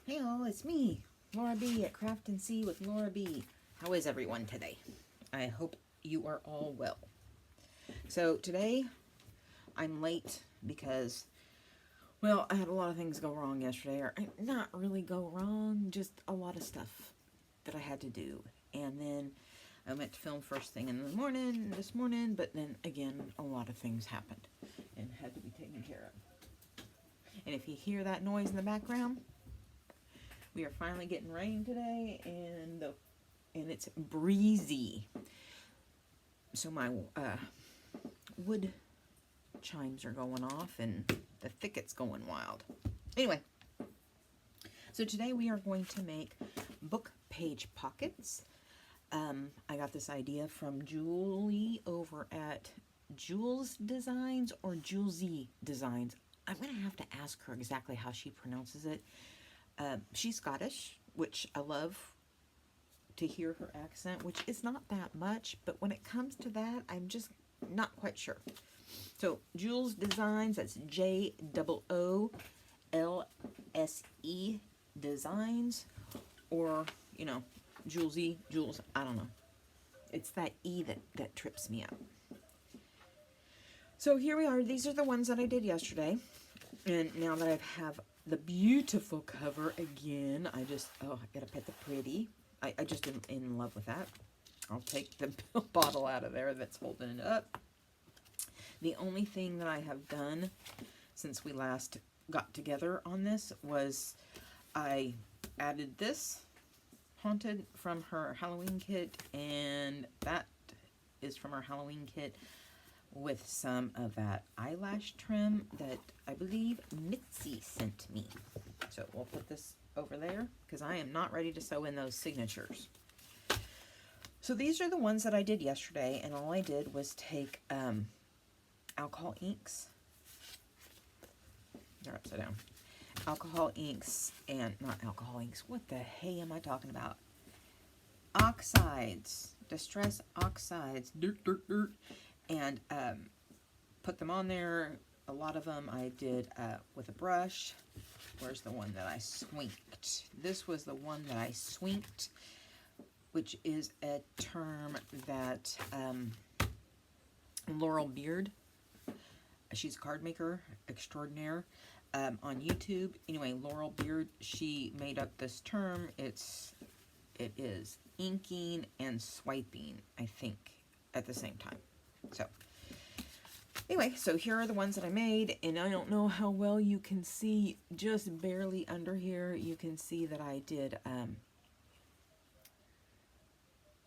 Hey all, it's me, Laura B at Craft and See with Laura B. How is everyone today? I hope you are all well. So today I'm late because, well, I had a lot of things go wrong yesterday, or not really go wrong, just a lot of stuff that I had to do. And then I went to film first thing in the morning, this morning, but then again, a lot of things happened and had to be taken care of. And if you hear that noise in the background, we are finally getting rain today, and it's breezy. So my wood chimes are going off, and the thicket's going wild. Anyway, so today we are going to make book page pockets. I got this idea from Julie over at Jules Designs or Julesy Designs. I'm going to have to ask her exactly how she pronounces it. She's Scottish, which I love to hear her accent, which is not that much, but when it comes to that, I'm just not quite sure. So, Jules Designs, that's Joolse Designs, or, you know, Julesy, Jules, I don't know. It's that E that trips me up. So here we are. These are the ones that I did yesterday. And now that I have the beautiful cover again, I gotta pet the pretty. I just am in love with that. I'll take the bottle out of there that's holding it up. The only thing that I have done since we last got together on this was I added this Haunted from her Halloween kit, and that is from her Halloween kit with some of that eyelash trim that I believe Mitzi sent me. So we'll put this over there because I am not ready to sew in those signatures. So these are the ones that I did yesterday, and all I did was take alcohol inks. They're upside down. Alcohol inks and not alcohol inks. What the hey am I talking about? Oxides. Distress oxides. Dirt. And put them on there. A lot of them I did with a brush. Where's the one that I swinked? This was the one that I swinked, which is a term that Laurel Beard, she's a card maker extraordinaire on YouTube. Anyway, Laurel Beard, she made up this term. It is inking and swiping, I think, at the same time. So, anyway, so here are the ones that I made, and I don't know how well you can see, just barely under here, you can see that I did,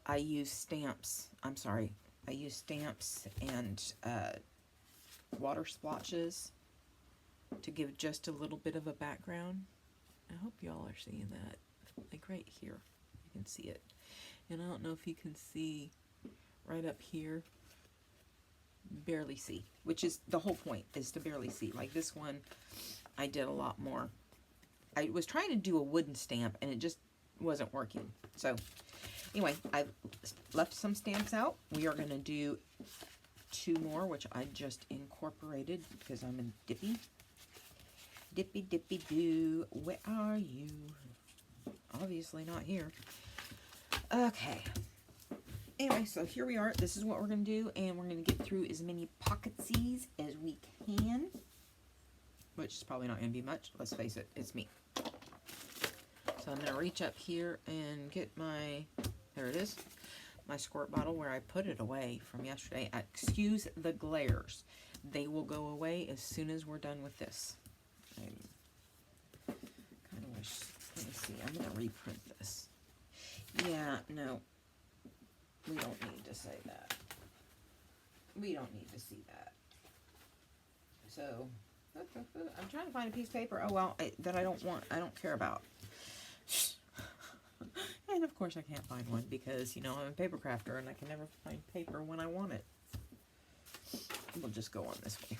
I used stamps, I used stamps and water splotches to give just a little bit of a background. I hope y'all are seeing that, like right here, you can see it. And I don't know if you can see right up here, barely see, which is the whole point, is to barely see. Like this one, I did a lot more. I was trying to do a wooden stamp, and it just wasn't working. So anyway, I left some stamps out. We are going to do 2 more, which I just incorporated because I'm in Dippy Doo. Where are you? Obviously not here. Okay. Anyway, so here we are. This is what we're going to do, and we're going to get through as many pocketsies as we can, which is probably not going to be much. Let's face it, it's me. So I'm going to reach up here and get my, there it is, my squirt bottle where I put it away from yesterday. Excuse the glares. They will go away as soon as we're done with this. I kind of wish, let me see, I'm going to reprint this. Yeah, no. We don't need to say that. We don't need to see that. So, I'm trying to find a piece of paper. Oh, well, that I don't want, I don't care about. And, of course, I can't find one because, you know, I'm a paper crafter and I can never find paper when I want it. We'll just go on this way.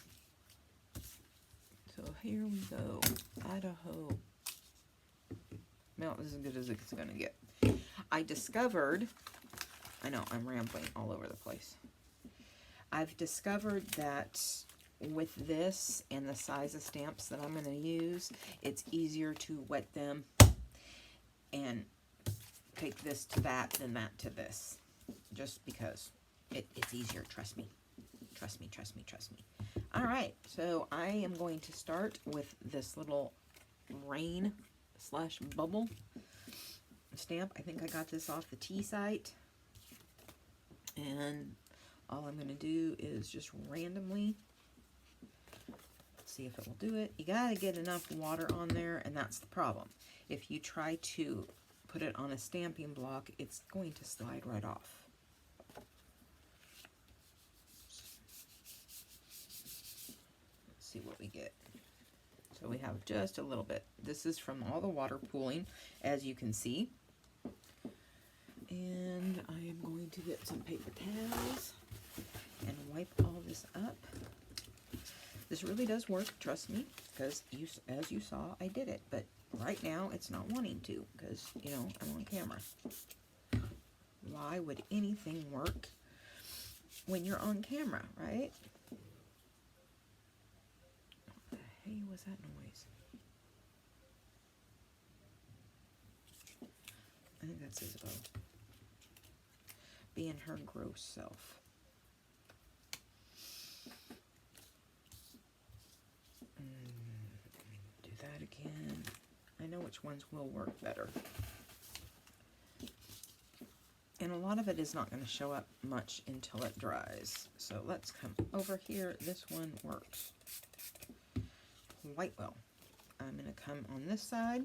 So, here we go. Idaho. Well, this is as good as it's going to get. I discovered... I know, I'm rambling all over the place. I've discovered that with this and the size of stamps that I'm going to use, it's easier to wet them and take this to that than that to this. Just because it's easier, trust me. Trust me, trust me, trust me. All right, so I am going to start with this little rain slash bubble stamp. I think I got this off the tea site. And all I'm going to do is just randomly see if it will do it. You got to get enough water on there, and that's the problem. If you try to put it on a stamping block, it's going to slide right off. Let's see what we get. So we have just a little bit. This is from all the water pooling, as you can see. And I am going to get some paper towels and wipe all this up. This really does work, trust me, because as you saw, I did it. But right now, it's not wanting to, because, you know, I'm on camera. Why would anything work when you're on camera, right? What the hey was that noise? I think that's Isabel. Being her gross self. Do that again. I know which ones will work better. And a lot of it is not going to show up much until it dries. So let's come over here. This one works quite well. I'm going to come on this side.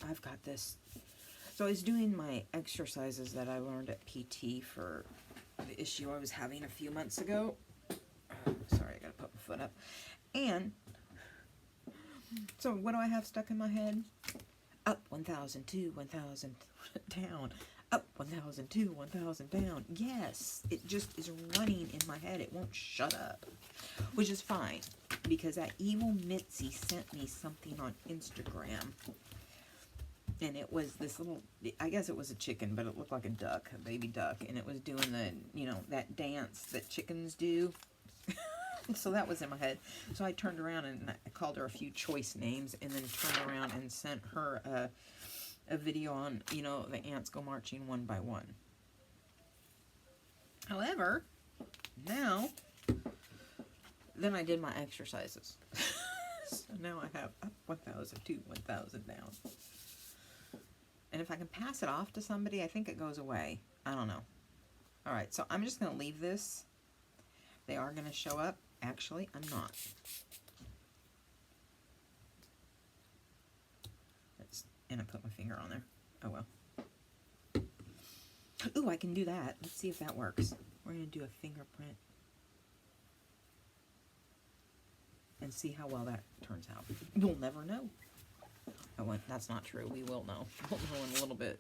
I've got this. So I was doing my exercises that I learned at PT for the issue I was having a few months ago. Sorry, I gotta put my foot up. And so what do I have stuck in my head? Up 1,002, 1,000 down. Up 1,002, 1,000 down. Yes, it just is running in my head. It won't shut up, which is fine because that evil Mitzi sent me something on Instagram. And it was this little, I guess it was a chicken, but it looked like a duck, a baby duck. And it was doing the, you know, that dance that chickens do. So that was in my head. So I turned around and I called her a few choice names and then turned around and sent her a video on, you know, the ants go marching one by one. However, now, then I did my exercises. So now I have up 1,002, 1,000 down. And if I can pass it off to somebody, I think it goes away. I don't know. All right, so I'm just going to leave this. They are going to show up. Actually, I'm not. And I put my finger on there. Oh, well. Ooh, I can do that. Let's see if that works. We're going to do a fingerprint. And see how well that turns out. You'll never know. Oh, that's not true. We will know. We'll know in a little bit.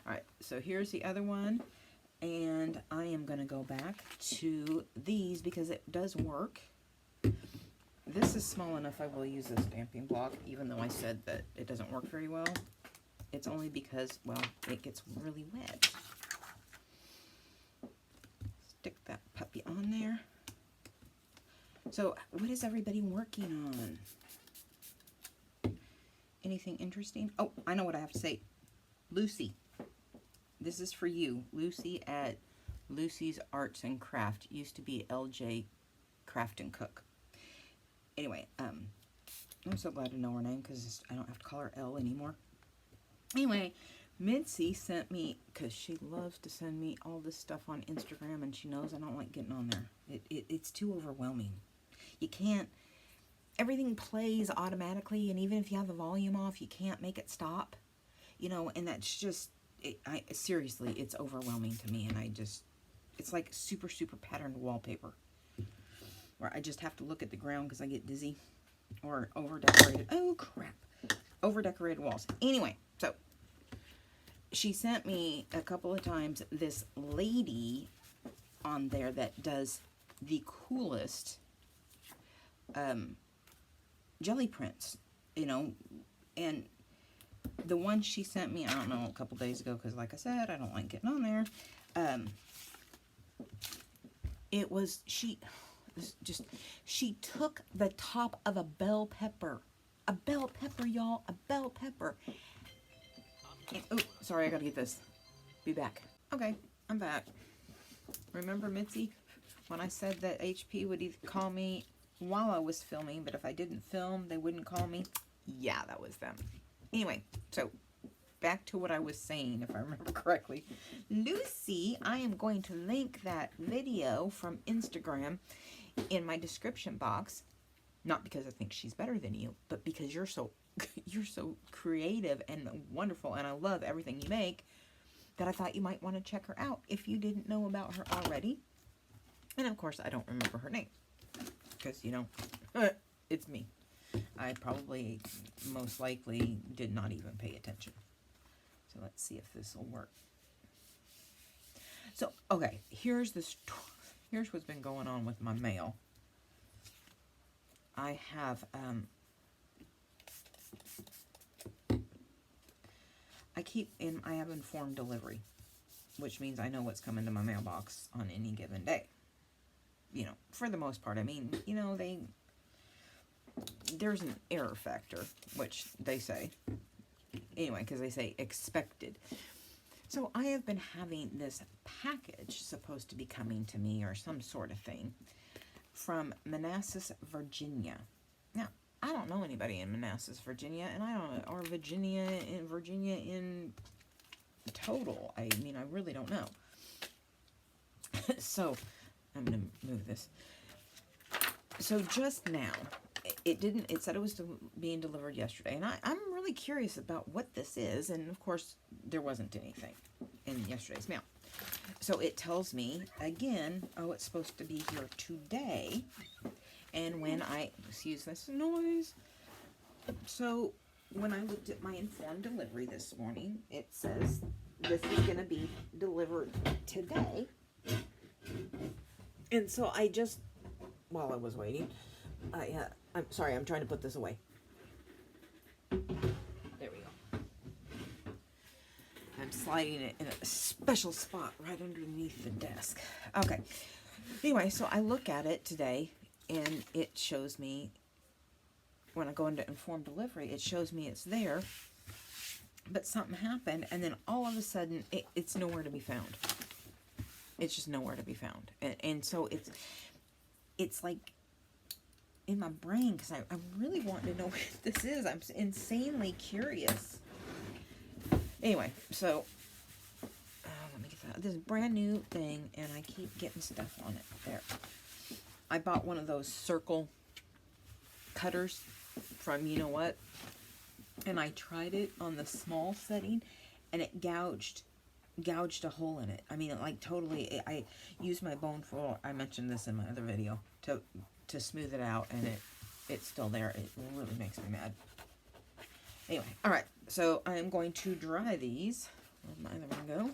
Alright, so here's the other one. And I am going to go back to these because it does work. This is small enough I will use this stamping block, even though I said that it doesn't work very well. It's only because, well, it gets really wet. Stick that puppy on there. So, what is everybody working on? Anything interesting? Oh, I know what I have to say. Lucy. This is for you. Lucy at Lucy's Arts and Craft. Used to be LJ Craft and Cook. Anyway, I'm so glad to know her name because I don't have to call her L anymore. Anyway, Mitzi sent me, because she loves to send me all this stuff on Instagram, and she knows I don't like getting on there. It's too overwhelming. You can't, everything plays automatically, and even if you have the volume off, you can't make it stop. You know, and that's just, seriously, it's overwhelming to me, and it's like super, super patterned wallpaper. Where I just have to look at the ground because I get dizzy. Or over-decorated, oh crap, over-decorated walls. Anyway, so, she sent me a couple of times this lady on there that does the coolest jelly prints, you know, and the one she sent me, I don't know, a couple days ago, because like I said, I don't like getting on there. It was, she took the top of a bell pepper. A bell pepper, y'all. A bell pepper. And, oh, sorry, I gotta get this. Be back. Okay, I'm back. Remember Mitzi? When I said that HP would either call me while I was filming, but if I didn't film, they wouldn't call me? Yeah, that was them. Anyway, so back to what I was saying, if I remember correctly. Lucy, I am going to link that video from Instagram in my description box. Not because I think she's better than you, but because you're so creative and wonderful, and I love everything you make, that I thought you might want to check her out if you didn't know about her already. And of course, I don't remember her name, because, you know, it's me. I probably, most likely, did not even pay attention. So let's see if this will work. So, okay, here's what's been going on with my mail. I have, I have informed delivery, which means I know what's coming to my mailbox on any given day. You know, for the most part. I mean, you know, there's an error factor, which they say, anyway, because they say expected. So I have been having this package supposed to be coming to me, or some sort of thing, from Manassas, Virginia. Now, I don't know anybody in Manassas, Virginia, and I don't know, or Virginia in total. I mean, I really don't know. So, I'm going to move this. So just now, it said it was being delivered yesterday, and I'm really curious about what this is, and of course, there wasn't anything in yesterday's mail. So it tells me, again, oh, it's supposed to be here today, and when excuse this noise, so when I looked at my informed delivery this morning, it says this is going to be delivered today, and so I just, while I was waiting, I'm sorry, I'm trying to put this away. There we go. I'm sliding it in a special spot right underneath the desk. Okay. Anyway, so I look at it today, and it shows me, when I go into informed delivery, it shows me it's there, but something happened, and then all of a sudden, it's nowhere to be found. It's just nowhere to be found. And so it's like in my brain, because I really want to know what this is. I'm insanely curious. Anyway, so let me get that. This is a brand new thing, and I keep getting stuff on it. There. I bought one of those circle cutters from you know what, and I tried it on the small setting, and it gouged a hole in it. I mean, like totally. I used my bone foil. I mentioned this in my other video to smooth it out, and it's still there. It really makes me mad. Anyway, all right. So I'm going to dry these. Where'd my other one go?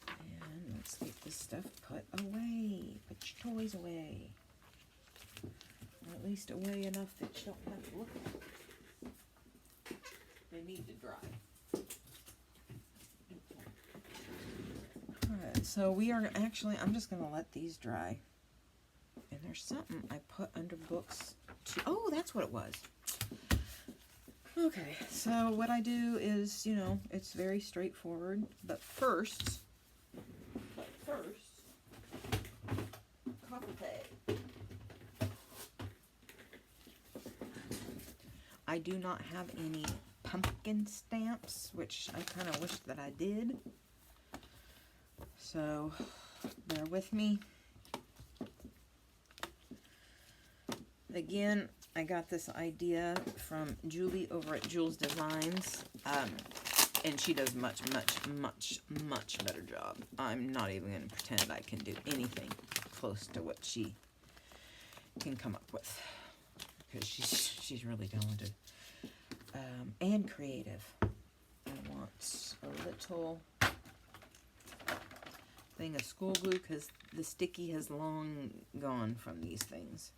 And let's get this stuff put away. Put your toys away, or at least away enough that you don't have to look at them. They need to dry. Alright, so we are actually, I'm just going to let these dry. And there's something I put under books too. Oh, that's what it was. Okay, so what I do is, you know, it's very straightforward. But first, coffee tag. I do not have any pumpkin stamps, which I kind of wish that I did. So, bear with me. Again, I got this idea from Julie over at Jules Designs, and she does much better job. I'm not even going to pretend I can do anything close to what she can come up with, because she's really talented and creative. I want a little thing of school glue, because the sticky has long gone from these things.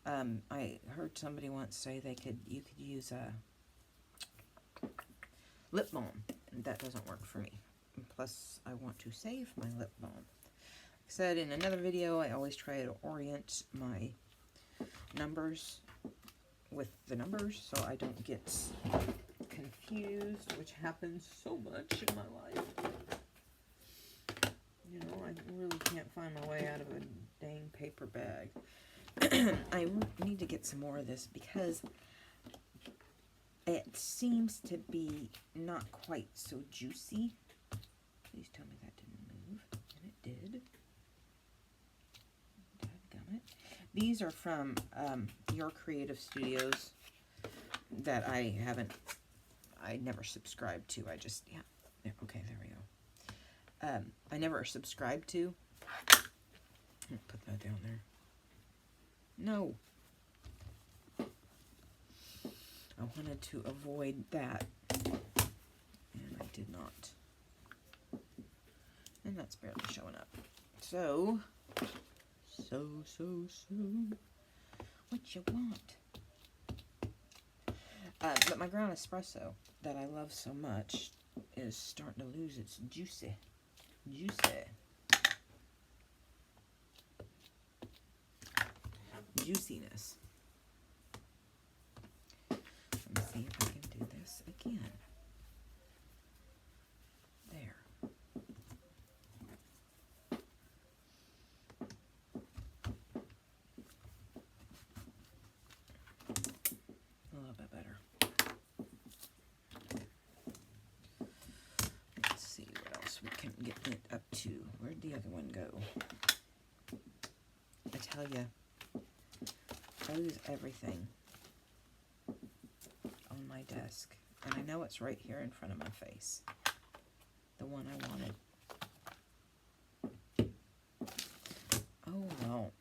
I heard somebody once say you could use a lip balm. That doesn't work for me. And plus, I want to save my lip balm. Like I said in another video, I always try to orient my numbers with the numbers so I don't get confused, which happens so much in my life. You know, I really can't find my way out of a dang paper bag. I need to get some more of this because it seems to be not quite so juicy. Please tell me that didn't move. And it did. Dadgummit. These are from Your Creative Studios that I never subscribed to. I just, yeah. Okay, there we go. I never subscribed to. Put that down there. No. I wanted to avoid that, and I did not. And that's barely showing up. So, what you want? But my ground espresso that I love so much is starting to lose its juiciness. Let me see if I can do this again. There. A little bit better. Let's see what else we can get it up to. Where'd the other one go? I tell you, I lose everything on my desk. And I know it's right here in front of my face. The one I wanted. Oh no.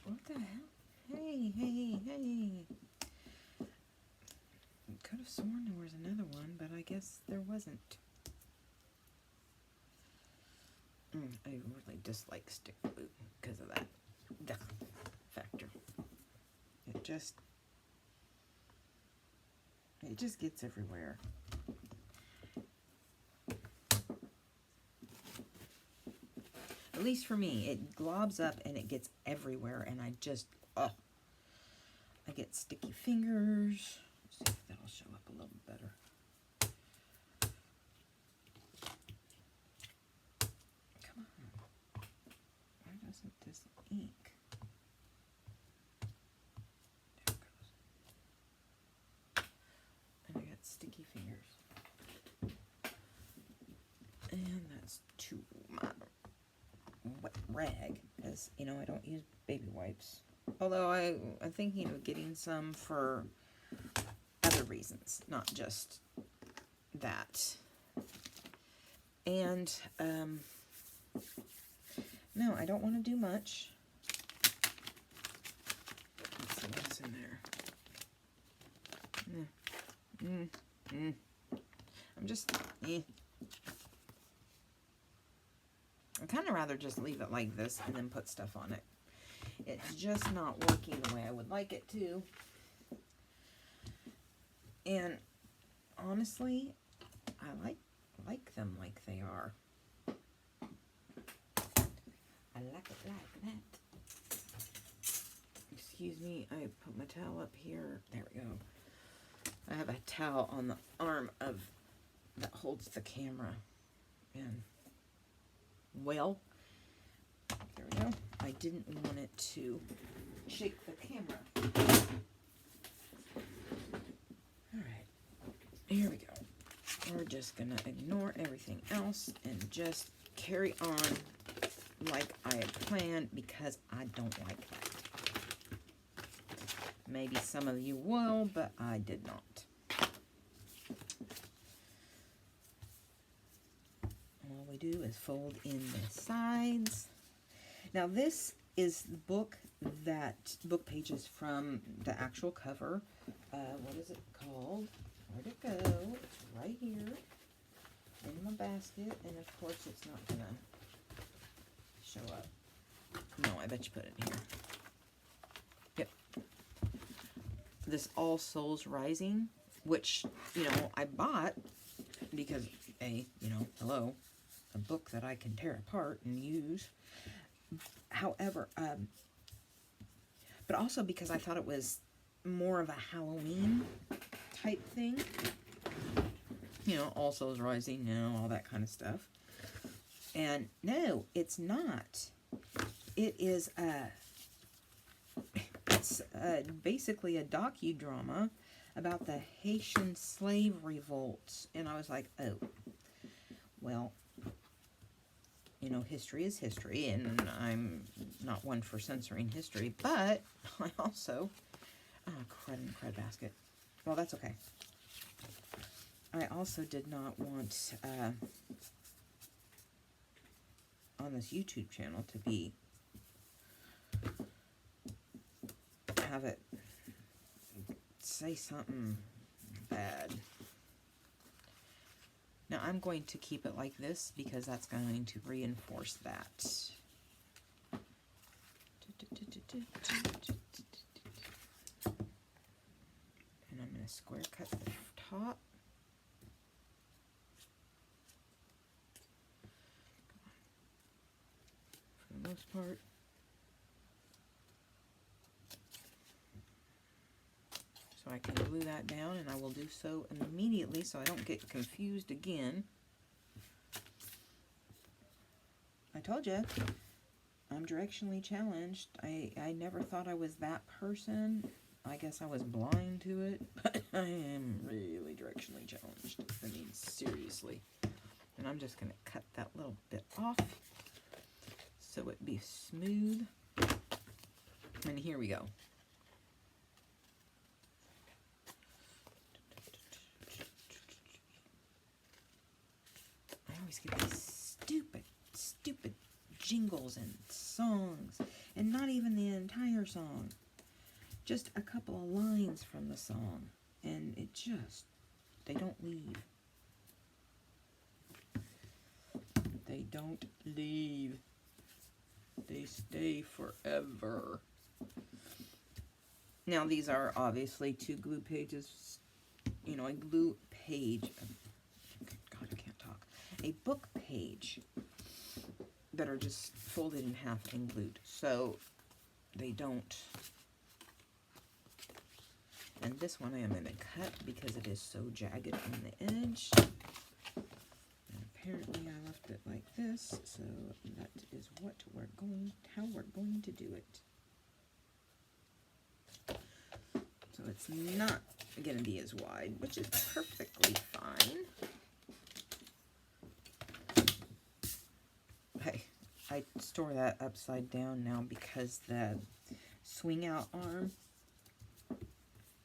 What the hell? Hey. Could have sworn there was another one, but I guess there wasn't. I really dislike stick glue because of that factor. It just gets everywhere. At least for me, it globs up and it gets everywhere, and I just, I get sticky fingers. Let's see if that'll show up a little better. Come on. Why doesn't this ink? There it goes. And I got sticky fingers. And that's to my wet rag, as you know, I don't use baby wipes. Although I'm thinking of getting some for other reasons, not just that. And no, I don't want to do much. Let's see what's in there. I'm just, I'd kind of rather just leave it like this and then put stuff on it. It's just not working the way I would like it to. And honestly, I like them like they are. I like it like that. Excuse me, I put my towel up here. There we go. I have a towel on the arm that holds the camera. And, well, there we go. I didn't want it to shake the camera. Alright, here we go. We're just going to ignore everything else and just carry on like I had planned, because I don't like that. Maybe some of you will, but I did not. All we do is fold in the sides. Now this is the book pages from the actual cover what is it called? Where'd it go? It's right here in my basket, and of course it's not gonna show up. No, I bet you put it in here. Yep. This All Souls Rising, which, you know, I bought because, hello, a book that I can tear apart and use. However, but also because I thought it was more of a Halloween type thing. You know, All Souls Rising, all that kind of stuff. And no, it's not. It is it's basically a docudrama about the Haitian slave revolts. And I was like, oh, well, you know, history is history, and I'm not one for censoring history, but I also, crud in the crud basket. Well, that's okay. I also did not want, on this YouTube channel to have it say something bad. Now I'm going to keep it like this because that's going to reinforce that. And I'm going to square cut the top. For the most part. So I can glue that down, and I will do so immediately so I don't get confused again. I told you, I'm directionally challenged. I never thought I was that person. I guess I was blind to it, but I am really directionally challenged. I mean, seriously. And I'm just going to cut that little bit off so it be smooth. And here we go. I always get these stupid jingles and songs, and not even the entire song. Just a couple of lines from the song, and they don't leave. They don't leave. They stay forever. Now, these are obviously 2 glue pages, you know, a glue page. God, I can't talk. A book page that are just folded in half and glued. So they don't. And this one I am going to cut because it is so jagged on the edge. And apparently I left it like this, so that is how we're going to do it. So it's not going to be as wide, which is perfectly fine. Hey, I store that upside down now because the swing out arm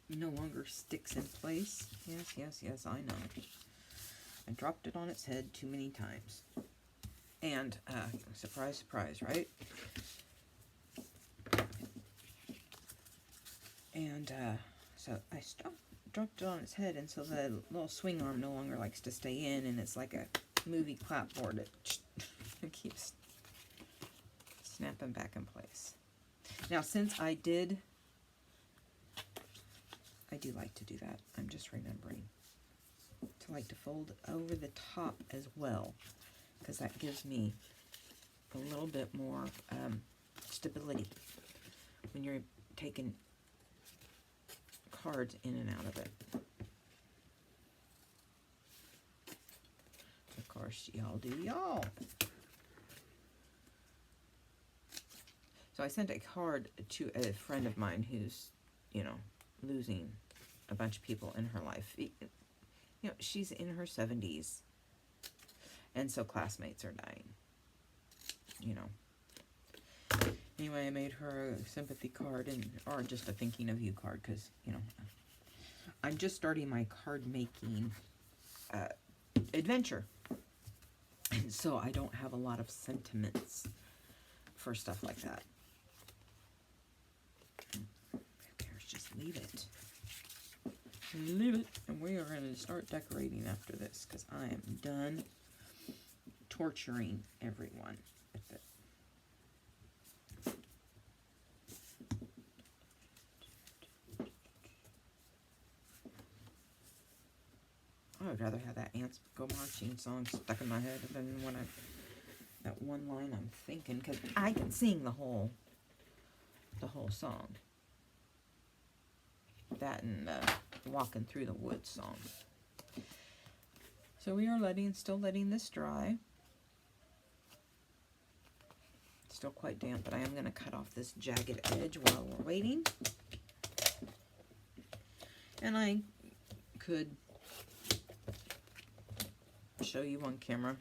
no longer sticks in place. Yes, I know. I dropped it on its head too many times. And, surprise, surprise, right? And, so I dropped it on its head, and so the little swing arm no longer likes to stay in, and it's like a movie clapboard. It keeps snapping back in place. Now, since I do like to do that. I'm just remembering to like to fold over the top as well, because that gives me a little bit more stability when you're taking cards in and out of it. Of course, y'all do y'all. So I sent a card to a friend of mine who's, you know, losing a bunch of people in her life. You know, she's in her 70s, and so classmates are dying, you know. Anyway, I made her a sympathy card, or just a thinking of you card, because, you know, I'm just starting my card making adventure, and so I don't have a lot of sentiments for stuff like that. Who cares? Just leave it. leave it. And we are going to start decorating after this because I am done torturing everyone with it. I would rather have that Ants Go Marching song stuck in my head than when that one line I'm thinking, because I can sing the whole song. That and Walking Through the Woods song. So we are still letting this dry. Still quite damp, but I am going to cut off this jagged edge while we're waiting. And I could show you on camera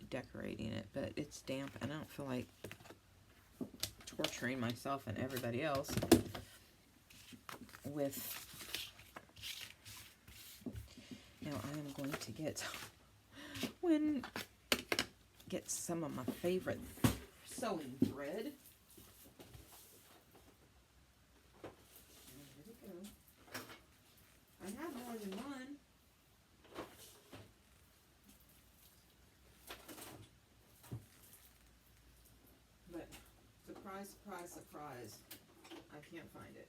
decorating it, but it's damp and I don't feel like torturing myself and everybody else with, now I am going to get some of my favorite sewing thread. Here we go. I have more than one. But surprise, surprise, surprise, I can't find it.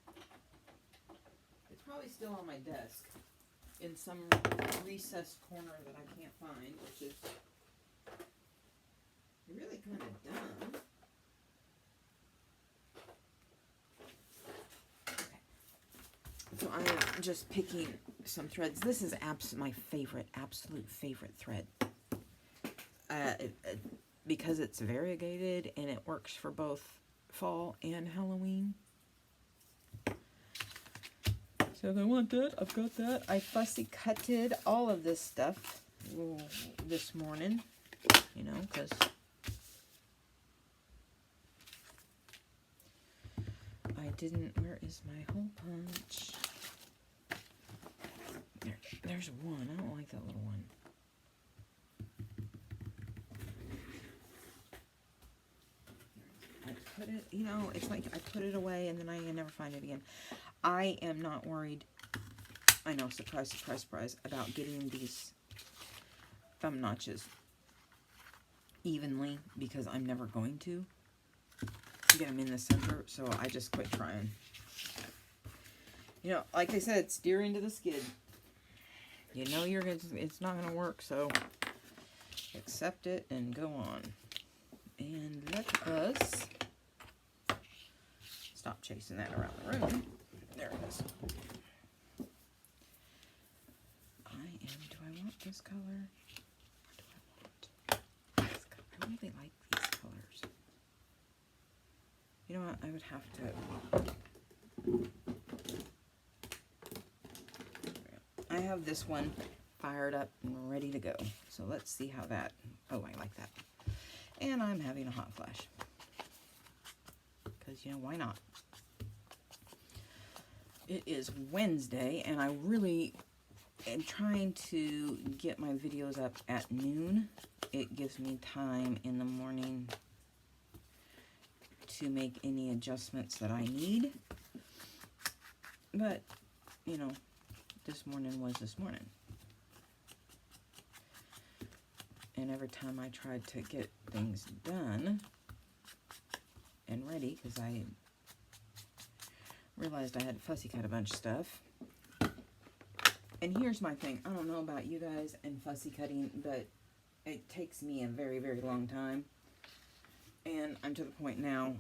It's probably still on my desk in some recessed corner that I can't find, which is really kind of dumb. Okay. So I am just picking some threads. This is my absolute favorite thread. Because it's variegated and it works for both fall and Halloween. So if I want that, I've got that. I fussy cutted all of this stuff this morning, you know, because I didn't, where is my hole punch? There's one. I don't like that little one. I put it, you know, it's like I put it away and then I never find it again. I am not worried, I know, surprise, surprise, surprise, about getting these thumb notches evenly because I'm never going to get them in the center, so I just quit trying. You know, like I said, steer into the skid. You know it's not going to work, so accept it and go on. And let us stop chasing that around the room. There it is. Do I want this color? Or do I want this color? I really like these colors. You know what? I would have to... I have this one fired up and ready to go. So let's see how that... Oh, I like that. And I'm having a hot flash. Because, you know, why not? It is Wednesday, and I really am trying to get my videos up at noon. It gives me time in the morning to make any adjustments that I need. But, you know, this morning was this morning. And every time I tried to get things done and ready, because I realized I had to fussy cut a bunch of stuff. And here's my thing. I don't know about you guys and fussy cutting, but it takes me a very, very long time. And I'm to the point now,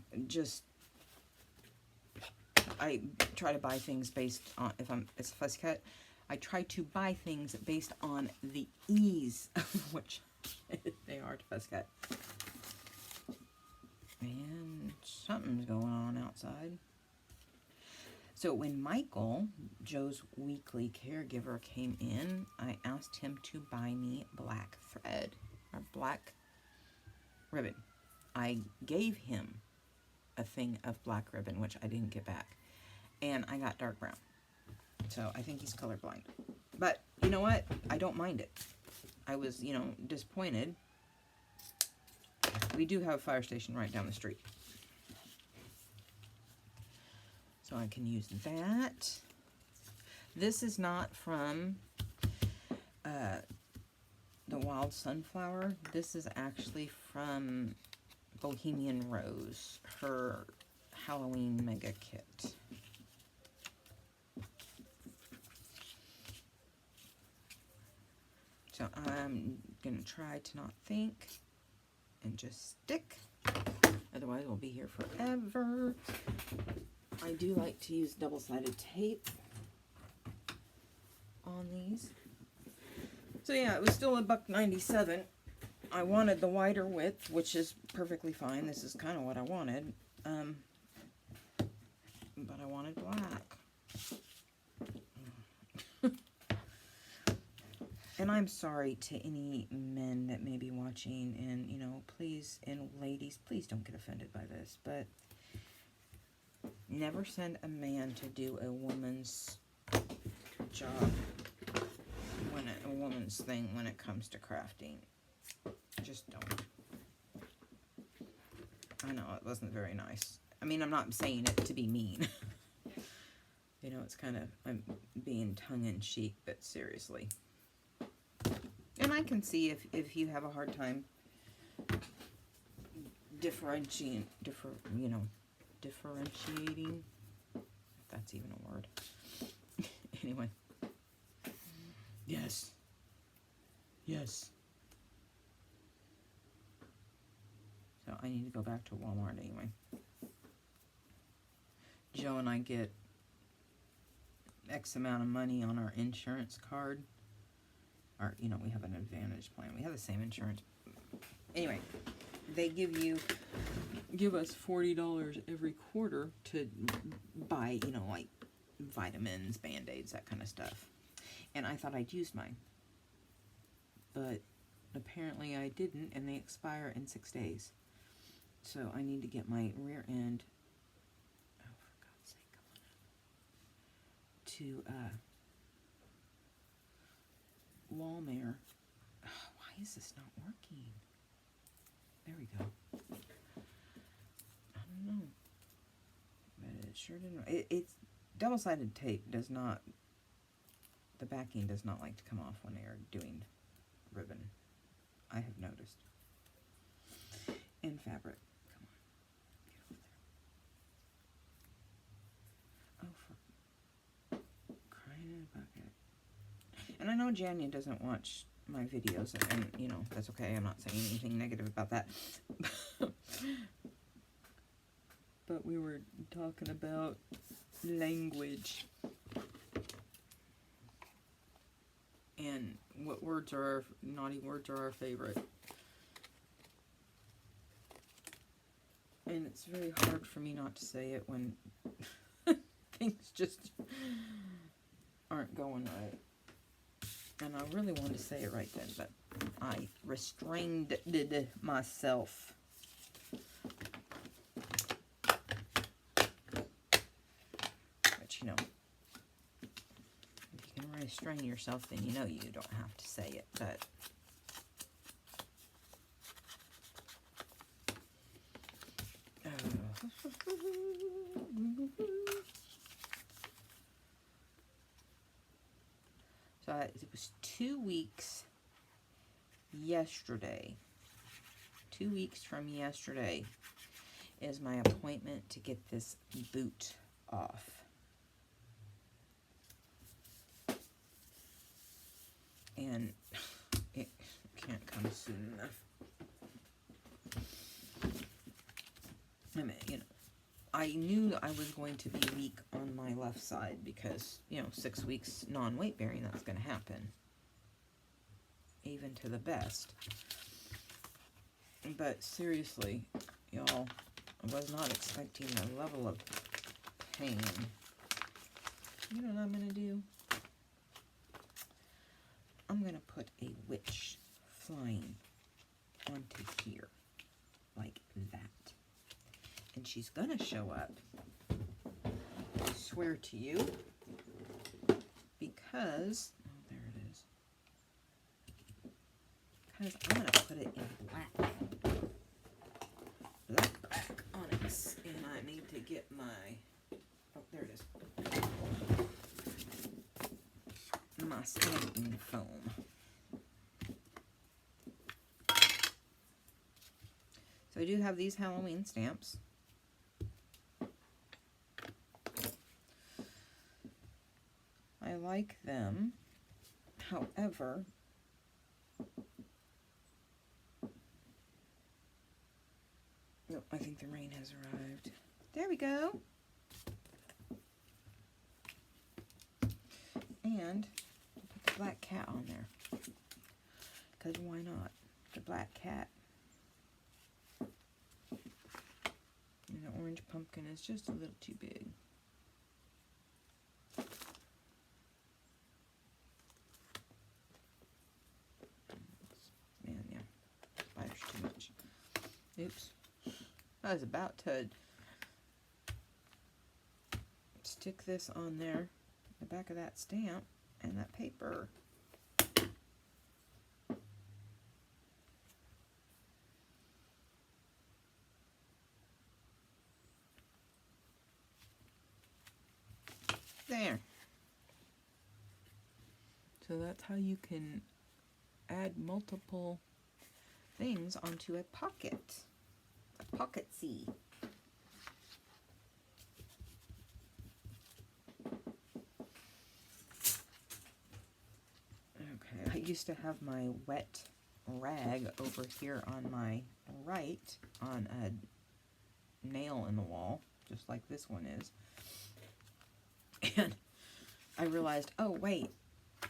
I try to buy things based on, it's a fussy cut, I try to buy things based on the ease of which they are to fussy cut. And something's going on outside. So when Michael, Joe's weekly caregiver, came in, I asked him to buy me black thread, or black ribbon. I gave him a thing of black ribbon, which I didn't get back. And I got dark brown. So I think he's colorblind. But you know what? I don't mind it. I was, you know, disappointed. We do have a fire station right down the street. So I can use that. This is not from the Wild Sunflower. This is actually from Bohemian Rose, her Halloween mega kit. So I'm going to try to not think and just stick. Otherwise we'll be here forever. I do like to use double-sided tape on these. So yeah, it was still $1.97. I wanted the wider width, which is perfectly fine. This is kind of what I wanted. But I wanted black. And I'm sorry to any men that may be watching, and, you know, please, and ladies, please don't get offended by this, but never send a man to do a woman's job, a woman's thing when it comes to crafting. Just don't. I know, it wasn't very nice. I mean, I'm not saying it to be mean. You know, it's kind of, I'm being tongue-in-cheek, but seriously. And I can see if you have a hard time differentiating, if that's even a word. Anyway. Yes. Yes. So I need to go back to Walmart anyway. Joe and I get X amount of money on our insurance card. Or, you know, we have an Advantage plan. We have the same insurance. Anyway, they give us $40 every quarter to buy, you know, like vitamins, Band-Aids, that kind of stuff. And I thought I'd used mine. But apparently I didn't, and they expire in 6 days. So I need to get my rear end, oh, for God's sake, come on up, to, Walmart. Oh, why is this not working? There we go. I don't know. But it sure didn't. It's double-sided tape does not, the backing does not like to come off when they are doing ribbon. I have noticed. And fabric. Come on. Get over there. Oh, for crying in a bucket. And I know Jania doesn't watch my videos, and, you know, that's okay. I'm not saying anything negative about that. But we were talking about language. And what words are, naughty words are our favorite. And it's very hard for me not to say it when things just aren't going right. And I really wanted to say it right then, but I restrained myself. But, you know, if you can restrain yourself, then you know you don't have to say it, but... So it was 2 weeks yesterday. 2 weeks from yesterday is my appointment to get this boot off. And it can't come soon enough. I mean, you know, I knew I was going to be weak on my left side because, you know, 6 weeks non-weight bearing, that's going to happen. Even to the best. But seriously, y'all, I was not expecting the level of pain. You know what I'm going to do? I'm going to put a witch flying onto here. Like that. And she's going to show up, I swear to you, because, oh, there it is, because I'm going to put it in black on it, and I need to get my, oh, there stamping foam. So I do have these Halloween stamps. I like them. However, no, I think the rain has arrived. There we go. And put the black cat on there. Because why not? The black cat. And the orange pumpkin is just a little too big. Man, yeah. Spiders too much. Oops. I was about to stick this on there, the back of that stamp, and that paper. There. So that's how you can add multiple things onto a pocket. A pocket C. Okay, I used to have my wet rag over here on my right on a nail in the wall, just like this one is. And I realized, oh wait,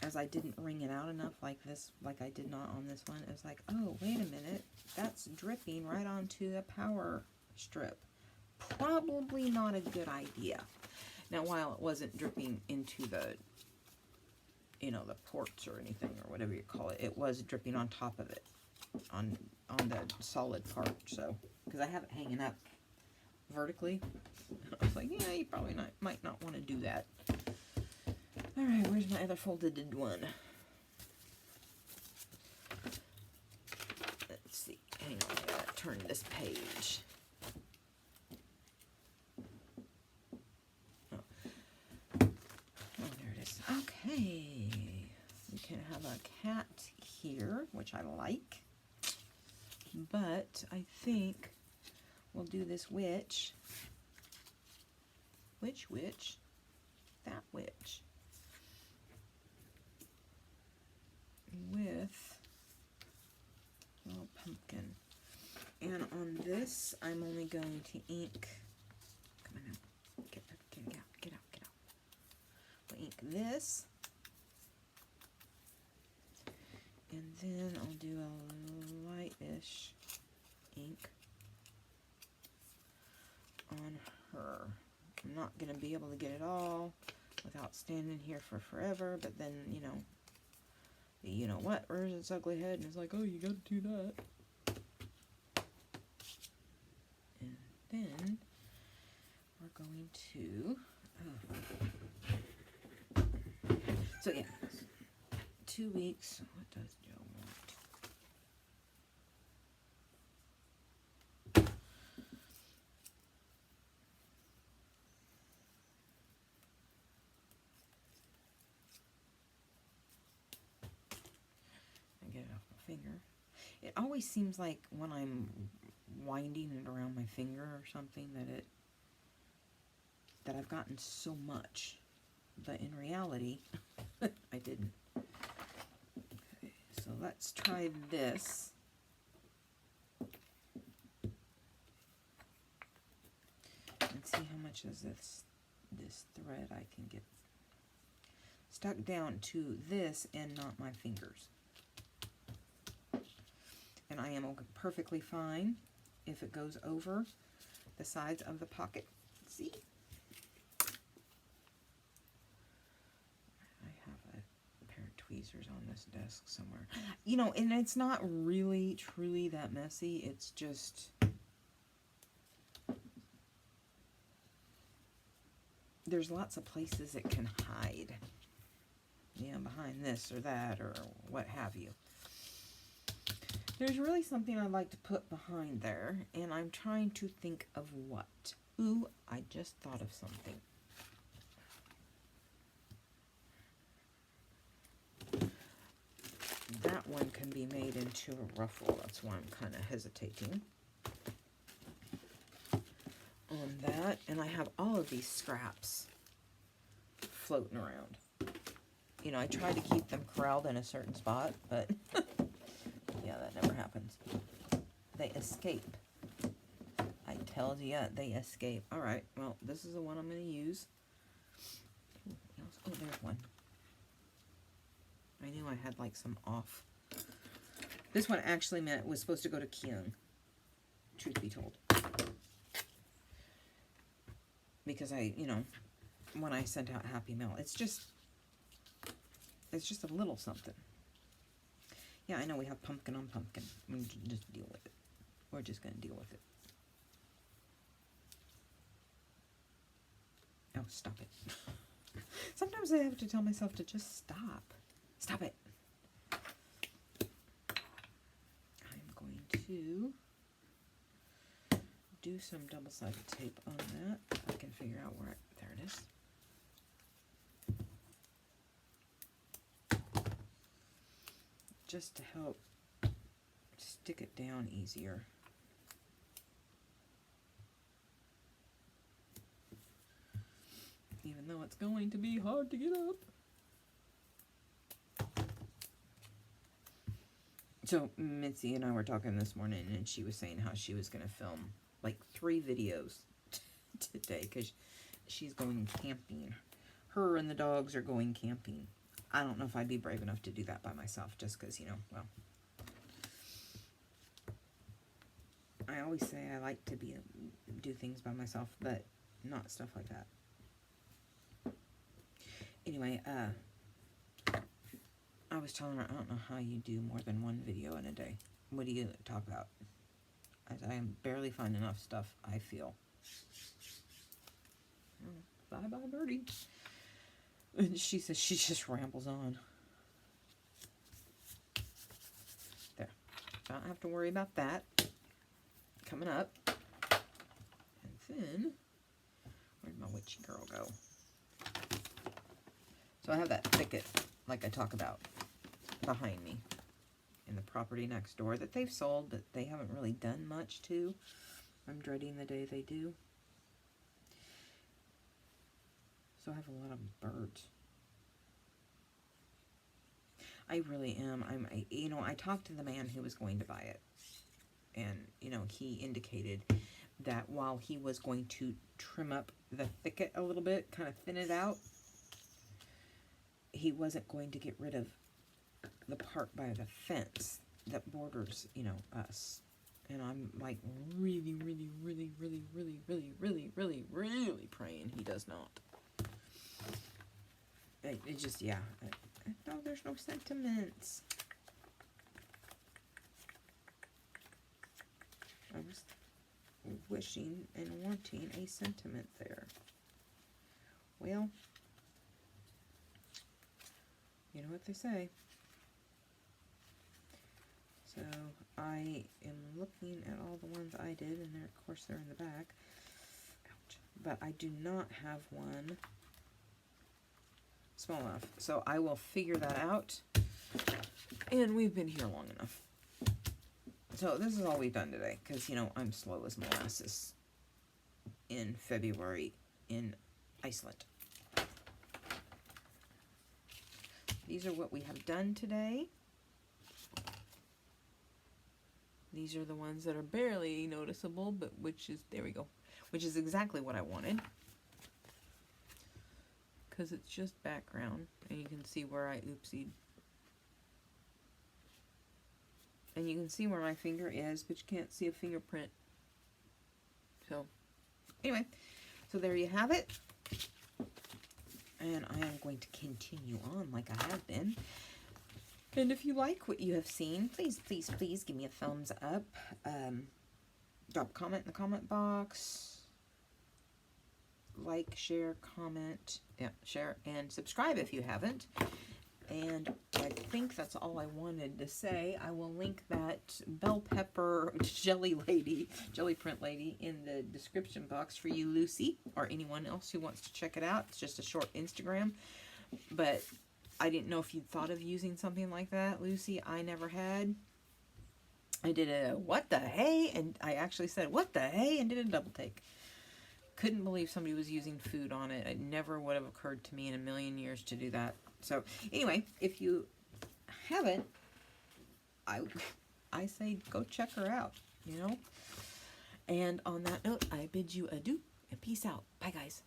as I didn't wring it out enough like this, like I did not on this one, it was like, oh, wait a minute, that's dripping right onto the power strip. Probably not a good idea. Now, while it wasn't dripping into the, you know, the ports or anything, or whatever you call it, it was dripping on top of it, on the solid part, so, because I have it hanging up vertically. I was like, yeah, you probably might not want to do that. Alright, where's my other folded one? Let's see. Hang on, I gotta turn this page. Oh, there it is. Okay. We can have a cat here, which I like. But I think we'll do this witch. Which witch? That witch. With a little pumpkin. And on this, I'm only going to ink. Come on now. Get out. We'll ink this. And then I'll do a lightish ink on her. I'm not going to be able to get it all without standing here for forever, but then, you know what, where's its ugly head? And it's like, oh, you gotta do that. And then we're going to, so yeah, 2 weeks. What does Joe want? Get it off my finger. It always seems like when I'm winding it around my finger or something that I've gotten so much, but in reality I didn't. Okay, so let's try this. And see how much of this thread I can get stuck down to this and not my fingers. And I am perfectly fine if it goes over the sides of the pocket. See? I have a pair of tweezers on this desk somewhere. You know, and it's not really, truly that messy. It's just, there's lots of places it can hide. You know, behind this or that or what have you. There's really something I'd like to put behind there, and I'm trying to think of what. Ooh, I just thought of something. that one can be made into a ruffle. That's why I'm kind of hesitating on that. And I have all of these scraps floating around. You know, I try to keep them corralled in a certain spot, but yeah, that never happens. They escape. I tell you, they escape. All right, well, this is the one I'm going to use. Oh, there's one. I knew I had like some off. This one actually was supposed to go to Kyung, truth be told. Because you know, when I sent out Happy Mail, it's just a little something. Yeah, I know we have pumpkin on pumpkin. We can just deal with it. We're just going to deal with it. Oh, stop it. Sometimes I have to tell myself to just stop. Stop it. I'm going to do some double-sided tape on that. If I can figure out where there it is. Just to help stick it down easier. Even though it's going to be hard to get up. So Mitzi and I were talking this morning, and she was saying how she was going to film like 3 videos today because she's going camping. Her and the dogs are going camping. I don't know if I'd be brave enough to do that by myself, just because, you know, well, I always say I like to do things by myself, but not stuff like that. Anyway, I was telling her, I don't know how you do more than 1 video in a day. What do you talk about? I barely find enough stuff, I feel. Bye-bye, birdie. And she says she just rambles on. There. Don't have to worry about that. Coming up. And then, where'd my witchy girl go? So I have that thicket, like I talk about, behind me in the property next door that they've sold, but they haven't really done much to. I'm dreading the day they do. So I have a lot of birds. I really am. You know, I talked to the man who was going to buy it. And, you know, he indicated that while he was going to trim up the thicket a little bit, kind of thin it out, he wasn't going to get rid of the part by the fence that borders, you know, us. And I'm like really, really, really, really, really, really, really, really, really praying he does not. It just, yeah. No, there's no sentiments. I was wishing and wanting a sentiment there. Well, you know what they say. So I am looking at all the ones I did, and of course they're in the back. Ouch. But I do not have one small enough. So I will figure that out. And we've been here long enough. So this is all we've done today, because, you know, I'm slow as molasses in February in Iceland. These are what we have done today. These are the ones that are barely noticeable, but which is, there we go, which is exactly what I wanted. Because it's just background, and you can see where I oopsied. And you can see where my finger is, but you can't see a fingerprint. So, anyway, so there you have it. And I am going to continue on like I have been. And if you like what you have seen, please, please, please give me a thumbs up. Drop a comment in the comment box. Like, share, comment. Yeah, share and subscribe if you haven't. And I think that's all I wanted to say. I will link that bell pepper jelly print lady in the description box for you, Lucy, or anyone else who wants to check it out. It's just a short Instagram. But I didn't know if you'd thought of using something like that, Lucy. I never had. I did a what the hey, and I actually said what the hey and did a double take. Couldn't believe somebody was using food on it. It never would have occurred to me in a million years to do that. So anyway, if you haven't, I say go check her out, you know. And on that note, I bid you adieu and peace out. Bye, guys.